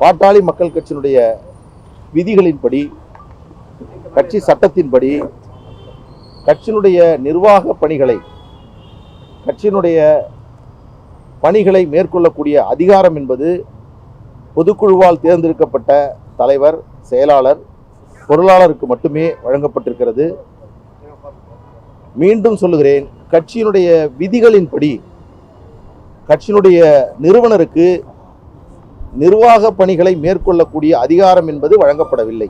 பாட்டாளி மக்கள் கட்சியினுடைய விதிகளின்படி, கட்சி சட்டத்தின்படி கட்சியினுடைய நிர்வாக பணிகளை, கட்சியினுடைய பணிகளை மேற்கொள்ளக்கூடிய அதிகாரம் என்பது பொதுக்குழுவால் தேர்ந்தெடுக்கப்பட்ட தலைவர், செயலாளர், பொருளாளருக்கு மட்டுமே வழங்கப்பட்டிருக்கிறது. மீண்டும் சொல்லுகிறேன், கட்சியினுடைய விதிகளின்படி கட்சியினுடைய நிறுவனருக்கு நிர்வாக பணிகளை மேற்கொள்ளக்கூடிய அதிகாரம் என்பது வழங்கப்படவில்லை.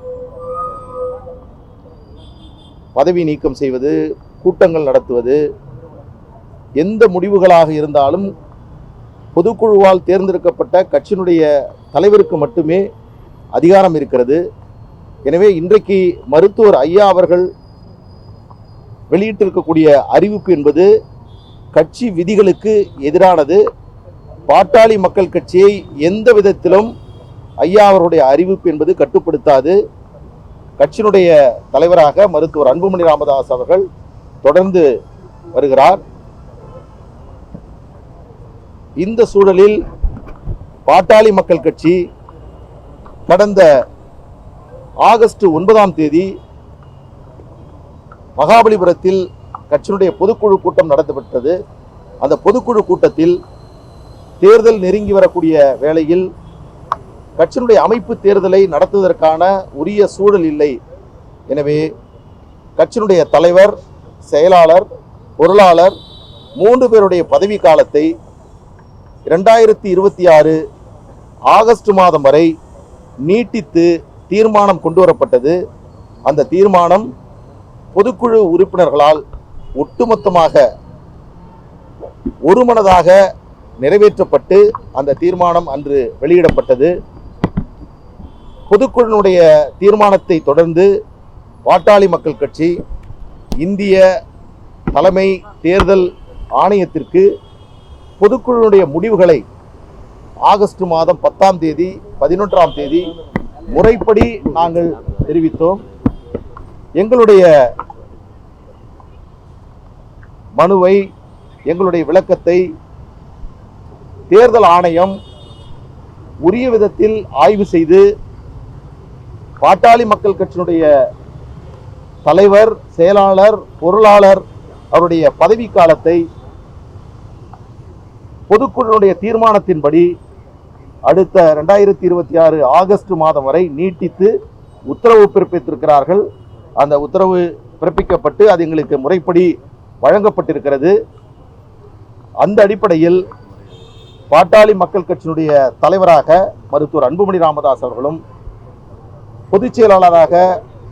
பதவி நீக்கம் செய்வது, கூட்டங்கள் நடத்துவது, எந்த முடிவுகளாக இருந்தாலும் பொதுக்குழுவால் தேர்ந்தெடுக்கப்பட்ட கட்சியினுடைய தலைவருக்கு மட்டுமே அதிகாரம் இருக்கிறது. எனவே இன்றைக்கு மருத்துவர் ஐயா அவர்கள் வெளியிட்டிருக்கக்கூடிய அறிவிப்பு என்பது கட்சி விதிகளுக்கு எதிரானது. பாட்டாளி மக்கள் கட்சியை எந்த விதத்திலும் ஐயா அவருடைய அறிவிப்பு என்பது கட்டுப்படுத்தாது. கட்சியினுடைய தலைவராக மருத்துவர் அன்புமணி ராமதாஸ் அவர்கள் தொடர்ந்து வருகிறார். இந்த சூழலில் பாட்டாளி மக்கள் கட்சி கடந்த ஆகஸ்ட் 9ஆம் தேதி மகாபலிபுரத்தில் கட்சியினுடைய பொதுக்குழு கூட்டம் நடத்தப்பட்டது. அந்த பொதுக்குழு கூட்டத்தில் தேர்தல் நெருங்கி வரக்கூடிய வேளையில் கட்சியினுடைய அமைப்பு தேர்தலை நடத்துவதற்கான உரிய சூழல் இல்லை. எனவே கட்சியினுடைய தலைவர், செயலாளர், பொருளாளர் 3 பேருடைய பதவி காலத்தை 2026 ஆகஸ்ட் மாதம் வரை நீட்டித்து தீர்மானம் கொண்டு வரப்பட்டது. அந்த தீர்மானம் பொதுக்குழு உறுப்பினர்களால் ஒட்டுமொத்தமாக ஒருமனதாக நிறைவேற்றப்பட்டு அந்த தீர்மானம் அன்று வெளியிடப்பட்டது. பொதுக்குழுவினுடைய தீர்மானத்தை தொடர்ந்து பாட்டாளி மக்கள் கட்சி இந்திய தலைமை தேர்தல் ஆணையத்திற்கு பொதுக்குழுவினுடைய முடிவுகளை ஆகஸ்ட் மாதம் 10ஆம் தேதி, 11ஆம் தேதி முறைப்படி நாங்கள் தெரிவித்தோம். எங்களுடைய மனுவை, எங்களுடைய விளக்கத்தை தேர்தல் ஆணையம் உரிய விதத்தில் ஆய்வு செய்து பாட்டாளி மக்கள் கட்சியினுடைய தலைவர், செயலாளர், பொருளாளர் அவருடைய பதவி காலத்தை பொதுக்குழுவினுடைய தீர்மானத்தின்படி அடுத்த 2026 ஆகஸ்ட் மாதம் வரை நீட்டித்து உத்தரவு பிறப்பித்திருக்கிறார்கள். அந்த உத்தரவு பிறப்பிக்கப்பட்டு அது எங்களுக்கு முறைப்படி வழங்கப்பட்டிருக்கிறது. அந்த அடிப்படையில் பாட்டாளி மக்கள் கட்சியினுடைய தலைவராக மருத்துவர் அன்புமணி ராமதாஸ் அவர்களும், பொதுச் செயலாளராக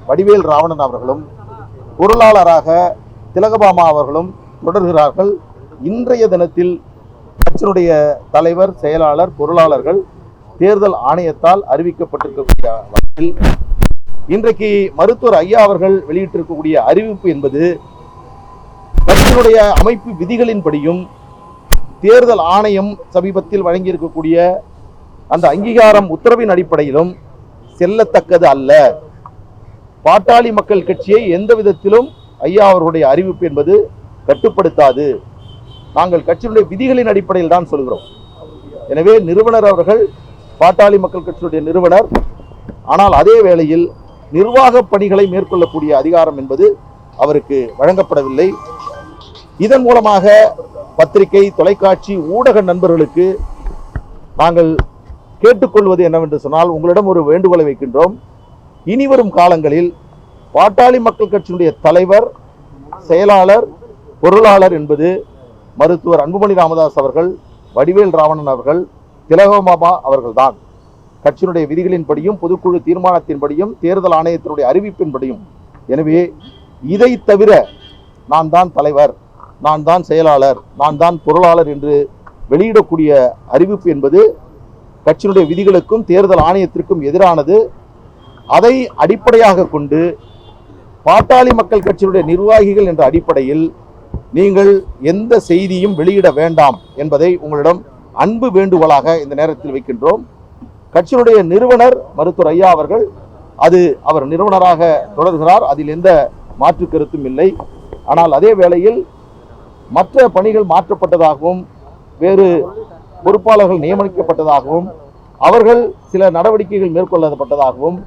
வடிவேல் ராவணன் அவர்களும், பொருளாளராக திலகபாமா அவர்களும் தொடர்கிறார்கள். இன்றைய தினத்தில் கட்சியினுடைய தலைவர், செயலாளர், பொருளாளர்கள் தேர்தல் ஆணையத்தால் அறிவிக்கப்பட்டிருக்கக்கூடிய வகையில் இன்றைக்கு மருத்துவர் ஐயா அவர்கள் வெளியிட்டிருக்கக்கூடிய அறிவிப்பு என்பது கட்சியினுடைய அமைப்பு விதிகளின்படியும் தேர்தல் ஆணையம் சமீபத்தில் வழங்கியிருக்கக்கூடிய அந்த அங்கீகாரம் உத்தரவின் அடிப்படையிலும் செல்லத்தக்கது அல்ல. பாட்டாளி மக்கள் கட்சியை எந்த விதத்திலும் ஐயா அவர்களுடைய அறிவிப்பு என்பது கட்டுப்படுத்தாது. நாங்கள் கட்சியினுடைய விதிகளின் அடிப்படையில் தான் சொல்கிறோம். எனவே நிறுவனர் அவர்கள் பாட்டாளி மக்கள் கட்சியுடைய நிறுவனர். ஆனால் அதே வேளையில் நிர்வாக பணிகளை மேற்கொள்ளக்கூடிய அதிகாரம் என்பது அவருக்கு வழங்கப்படவில்லை. இதன் மூலமாக பத்திரிகை, தொலைக்காட்சி, ஊடக நண்பர்களுக்கு நாங்கள் கேட்டுக்கொள்வது என்னவென்று சொன்னால், உங்களிடம் ஒரு வேண்டுகோளை வைக்கின்றோம். இனிவரும் காலங்களில் பாட்டாளி மக்கள் கட்சியினுடைய தலைவர், செயலாளர், பொருளாளர் என்பது மருத்துவர் அன்புமணி ராமதாஸ் அவர்கள், வடிவேல் ராவணன் அவர்கள், திலகபாமா அவர்கள்தான். கட்சியினுடைய விதிகளின்படியும், பொதுக்குழு தீர்மானத்தின்படியும், தேர்தல் ஆணையத்தினுடைய அறிவிப்பின்படியும். எனவே இதை தவிர நான் தான் தலைவர், நான் தான் செயலாளர், நான் தான் பொருளாளர் என்று வெளியிடக்கூடிய அறிவிப்பு என்பது கட்சியினுடைய விதிகளுக்கும் தேர்தல் ஆணையத்திற்கும் எதிரானது. அதை அடிப்படையாக கொண்டு பாட்டாளி மக்கள் கட்சியினுடைய நிர்வாகிகள் என்ற அடிப்படையில் நீங்கள் எந்த செய்தியும் வெளியிட வேண்டாம் என்பதை உங்களிடம் அன்பு வேண்டுகோளாக இந்த நேரத்தில் வைக்கின்றோம். கட்சியினுடைய நிறுவனர் மருத்துவர் ஐயா அவர்கள், அவர் நிறுவனராக தொடர்கிறார், அதில் எந்த மாற்று கருத்தும் இல்லை. ஆனால் அதே வேளையில் மற்ற பணிகள் மாற்றப்பட்டதாகவும், வேறு பொறுப்பாளர்கள் நியமிக்கப்பட்டதாகவும் அவர்கள் சில நடவடிக்கைகள் மேற்கொள்ளப்பட்டதாகவும்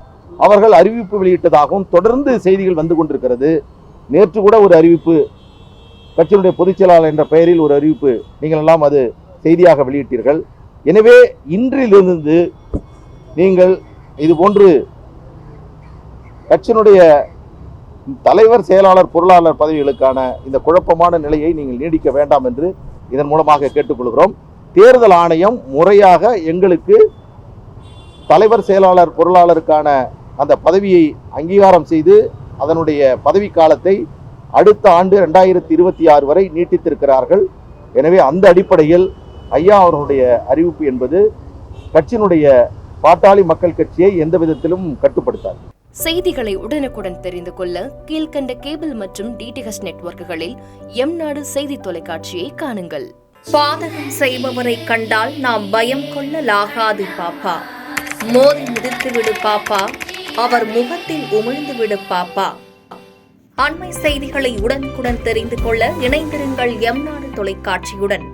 அவர்கள் அறிவிப்பு வெளியிட்டதாகவும் தொடர்ந்து செய்திகள் வந்து கொண்டிருக்கிறது. நேற்று கூட ஒரு அறிவிப்பு, கட்சியினுடைய பொதுச் செயலாளர் என்ற பெயரில் ஒரு அறிவிப்பு நீங்கள் எல்லாம் அது செய்தியாக வெளியிட்டீர்கள். எனவே இன்றிலிருந்து நீங்கள் இதுபோன்று கட்சியினுடைய தலைவர், செயலாளர், பொருளாளர் பதவிகளுக்கான இந்த குழப்பமான நிலையை நீங்கள் நீடிக்க வேண்டாம் என்று இதன் மூலமாக கேட்டுக்கொள்கிறோம். தேர்தல் ஆணையம் முறையாக எங்களுக்கு தலைவர், செயலாளர், பொருளாளருக்கான அந்த பதவியை அங்கீகாரம் செய்து அதனுடைய பதவி காலத்தை அடுத்த ஆண்டு 2026 வரை நீட்டித்திருக்கிறார்கள். எனவே அந்த அடிப்படையில் ஐயா அவர்களுடைய அறிவிப்பு என்பது கட்சியினுடைய பாட்டாளி மக்கள் கட்சியை எந்த விதத்திலும் கட்டுப்படுத்தாது. செய்திகளை உடனுக்குடன் தெரிந்து கொள்ள கீழ்கண்ட கேபிள் மற்றும் டிடிஎச் நெட்வொர்க்குகளில் எம்நாடு செய்தி தொலைக்காட்சியை காணுங்கள். பாதகம் செய்பவரை கண்டால் நாம் பயம் கொள்ளலாகாது பாப்பா. மோதி மிதித்து விடு பாப்பா, அவர் முகத்தில் உமிழ்ந்து விடு பாப்பா. அண்மை செய்திகளை உடனுக்குடன் தெரிந்து கொள்ள இணைந்திருங்கள் எம்நாடு தொலைக்காட்சியுடன்.